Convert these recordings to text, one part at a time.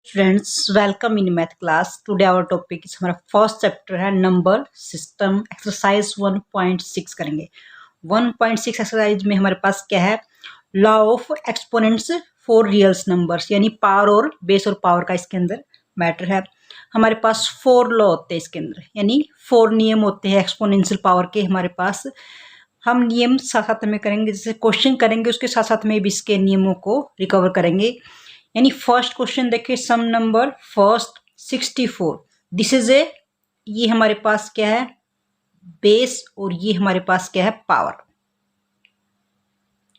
Friends, welcome in math class. Today our topic is हमारा first chapter है number system exercise 1.6 करेंगे। 1.6 exercise में हमारे पास क्या है, law of exponents for reals numbers, यानी पावर और बेस और पावर का इसके अंदर मैटर है। हमारे पास 4 लॉ होते हैं इसके अंदर, यानी 4 नियम होते हैं एक्सपोनेंशियल पावर के हमारे पास। हम नियम साथ साथ में करेंगे, जैसे क्वेश्चन करेंगे उसके साथ साथ में भी इसके नियमों को रिकवर करेंगे। यानी फर्स्ट क्वेश्चन देखिए, some number first 64, this is a, ये हमारे पास क्या है बेस और ये हमारे पास क्या है पावर।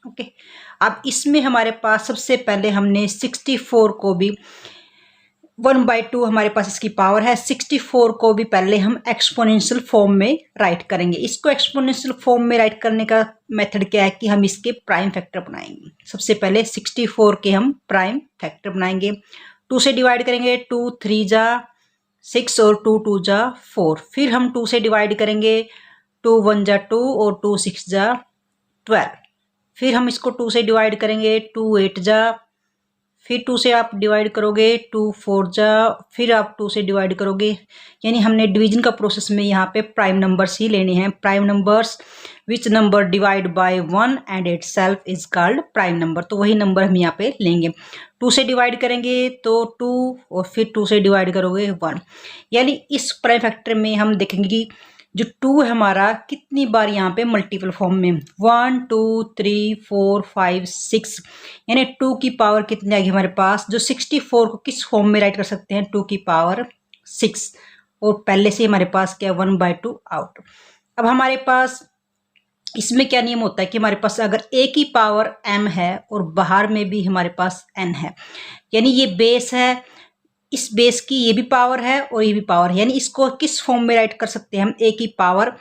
ओके, अब इसमें हमारे पास सबसे पहले हमने 64 को भी 1/2 हमारे पास इसकी पावर है। 64 को भी पहले हम एक्सपोनेंशियल फॉर्म में राइट करेंगे। इसको एक्सपोनेंशियल फॉर्म में राइट करने का मेथड क्या है कि हम इसके प्राइम फैक्टर बनाएंगे। सबसे पहले 64 के हम प्राइम फैक्टर बनाएंगे। 2 से डिवाइड करेंगे, 2 3 जा 6 और 2 2 जा 4। फिर हम 2 से डिवाइड करेंगे, 2 1 जा 2 और 2 6 जा 12। फिर हम इसको 2 से डिवाइड करेंगे, 2 8 जा, फिर 2 से आप डिवाइड करोगे, 2 4 जा, फिर आप 2 से डिवाइड करोगे। यानी हमने डिवीजन का प्रोसेस में यहाँ पे प्राइम नंबर्स ही लेने हैं। Prime numbers which number divide by 1 and it self is called prime number, तो वही नंबर हम यहाँ पे लेंगे। 2 से डिवाइड करेंगे तो 2 और फिर 2 से डिवाइड करोगे 1। यानी इस प्राइम फैक्टर में हम देखेंगे कि जो 2 है हमारा कितनी बार यहाँ पे मल्टीपल फॉर्म में 1 2 3 4 5 6, यानी 2 की पावर कितनी आएगी हमारे पास। जो 64 को किस फॉर्म में राइट कर सकते हैं, 2 की पावर 6, और पहले से हमारे पास क्या 1/2 आउट। अब हमारे पास इसमें क्या नियम होता है कि हमारे पास अगर a की पावर m है और बाहर में भी हमारे पास n है, यानी ये बेस है, इस बेस की ये भी पावर है और ये भी पावर है, यानी इसको किस फॉर्म में राइट कर सकते हैं हम, a की पावर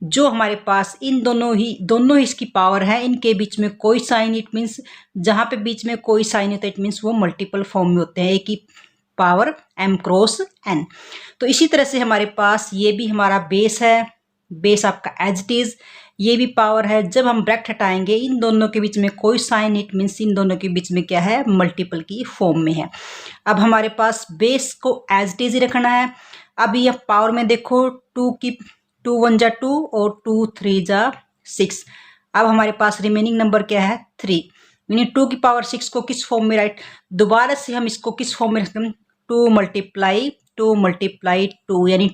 जो हमारे पास इन दोनों ही इसकी पावर है, इनके बीच में कोई साइन, इट मीन्स जहां पे बीच में कोई साइन होता है इट मीन्स वो मल्टीपल फॉर्म में होते हैं, a की पावर m क्रॉस n। तो इसी तरह से हमारे पास ये भी हमारा बेस है, बेस आपका एज इट इज, ये भी पावर है। जब हम ब्रैकेट हटाएंगे इन दोनों के बीच में कोई साइन, इट मीन्स इन दोनों के बीच में क्या है, मल्टीपल की फॉर्म में है। अब हमारे पास बेस को एज इट इज ही रखना है। अब यह पावर में देखो, 2 1 जा 2 और 2 3 जा 6। अब हमारे पास रिमेनिंग नंबर क्या है 3, यानी 2 की पावर 6 को किस फॉर्म में राइट, दोबारा से हम इसको किस फॉर्म में रखते हैं, 2 × 2, यानी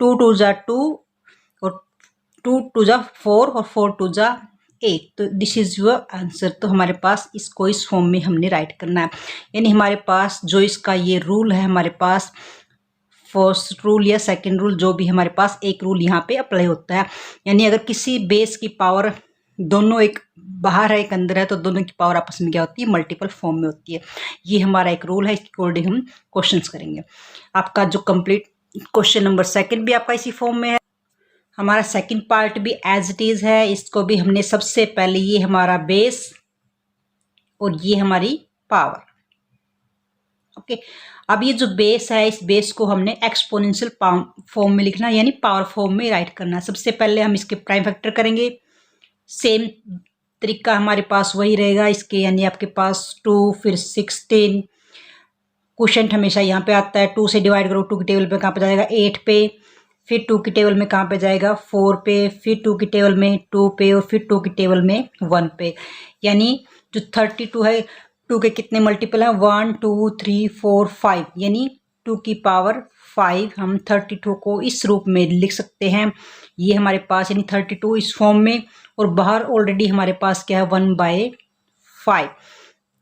2 2 जा 2 और 2 2 जा 4 और 4 2 जा 8। तो दिस इज योर आंसर। तो हमारे पास इसको इस फॉर्म में हमने राइट करना है। यानी हमारे पास जो इसका ये रूल है, हमारे पास फर्स्ट रूल या सेकंड रूल, जो भी हमारे पास एक रूल यहाँ पे अप्लाई होता है। यानी अगर किसी बेस की पावर दोनों, एक बाहर है एक अंदर है, तो दोनों की पावर आपस में क्या होती है, मल्टीपल फॉर्म में होती है। ये हमारा एक रूल है, इसके अकॉर्डिंग हम क्वेश्चंस करेंगे। आपका जो कंप्लीट क्वेश्चन नंबर सेकंड भी आपका इसी फॉर्म में है। हमारा सेकंड पार्ट भी एज इट इज है। इसको भी हमने सबसे पहले, ये हमारा बेस और ये हमारी पावर। ओके, अब ये जो बेस है, इस बेस को हमने एक्सपोनेंशियल फॉर्म में लिखना, यानी पावर फॉर्म में राइट करना। सबसे पहले हम इसके प्राइम फैक्टर करेंगे। सेम तरीका हमारे पास वही रहेगा इसके, यानी आपके पास 2 फिर 16, क्वोशंट हमेशा यहाँ पे आता है। 2 से डिवाइड करो, 2 की टेबल पे कहाँ पे जाएगा 8 पे, फिर 2 की टेबल में कहाँ पे जाएगा 4 पे, फिर 2 की टेबल में 2 पे और फिर 2 की टेबल में 1 पे। यानी जो 32 है, 2 के कितने मल्टीपल हैं, 1 2 3 4 5, यानी 2 की पावर 5 हम 32 को इस रूप में लिख सकते हैं। ये हमारे पास यानी 32 इस फॉर्म में, और बाहर ऑलरेडी हमारे पास क्या है 1/5।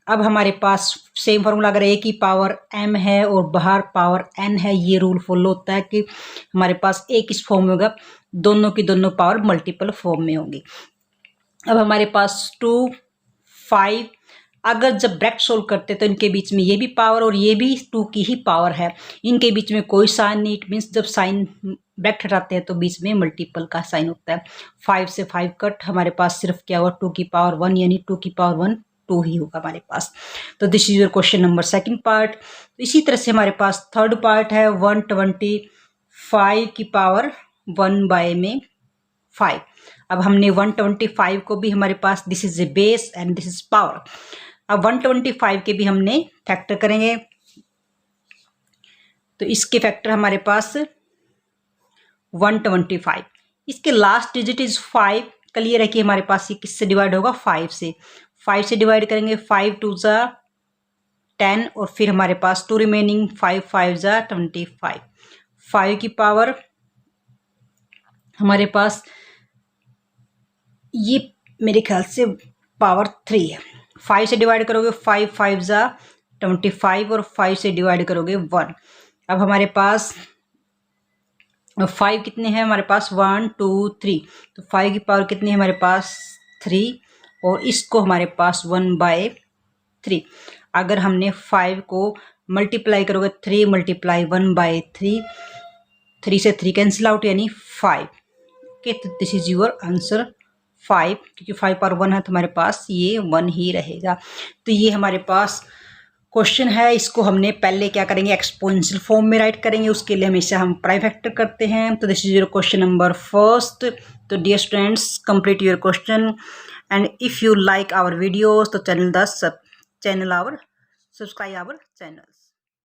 अब हमारे पास सेम फॉर्मूला, अगर a की पावर m है और बाहर पावर n है, ये रूल फॉलो होता है कि हमारे पास a किस फॉर्म में होगा, दोनों की दोनों पावर मल्टीपल फॉर्म में होगी। अब हमारे पास 2 5, अगर जब ब्रैकेट सोल्व करते तो इनके बीच में ये भी पावर और ये भी 2 की ही पावर है, इनके बीच में कोई साइन नहीं, इट मीन्स जब साइन ब्रैकेट हटाते हैं तो बीच में मल्टीपल का साइन होता है। 5 से 5 कट, हमारे पास सिर्फ क्या हुआ 2 की पावर 1, यानी 2 की पावर 1 2 ही होगा हमारे पास। तो this is your question number second part. तो इसी तरह से हमारे पास थर्ड पार्ट है 125 की पावर 1/5। अब हमने 125 को भी हमारे पास, this is a base and this is power. अब 125 के भी हमने फैक्टर करेंगे। तो इसके फैक्टर हमारे पास 125। इसके लास्ट डिजिट इज 5। क्लियर है कि हमारे पास ये किससे डिवाइड होगा, 5 से। 5 से डिवाइड करेंगे, 5 2 ज़ा 10 और फिर हमारे पास 2 रिमेनिंग, 5 5 ज़ा 25। 5 की पावर हमारे पास ये मेरे ख्याल से पावर 3 है। 5 से डिवाइड करोगे 5 5 ज़ा 25 और 5 से डिवाइड करोगे 1। अब हमारे पास 5 कितने हैं हमारे पास, 1 2 3। तो 5 की पावर कितनी है हमारे पास, 3 और इसको हमारे पास 1/3। अगर हमने 5 को मल्टीप्लाई करोगे 3 मल्टीप्लाई 1/3, 3 से 3 कैंसिल आउट यानी 5। ओके, तो दिस इज योर आंसर 5, क्योंकि 5 पावर 1 है तो हमारे पास ये 1 ही रहेगा। तो ये हमारे पास क्वेश्चन है। इसको हमने पहले क्या करेंगे, एक्सपोनेंशियल फॉर्म में राइट करेंगे। उसके लिए हमेशा हम प्राइम फैक्टर करते हैं। तो this is your question number first. तो dear students, complete your question and if you like our videos तो चैनल सब्सक्राइब आवर चैनल।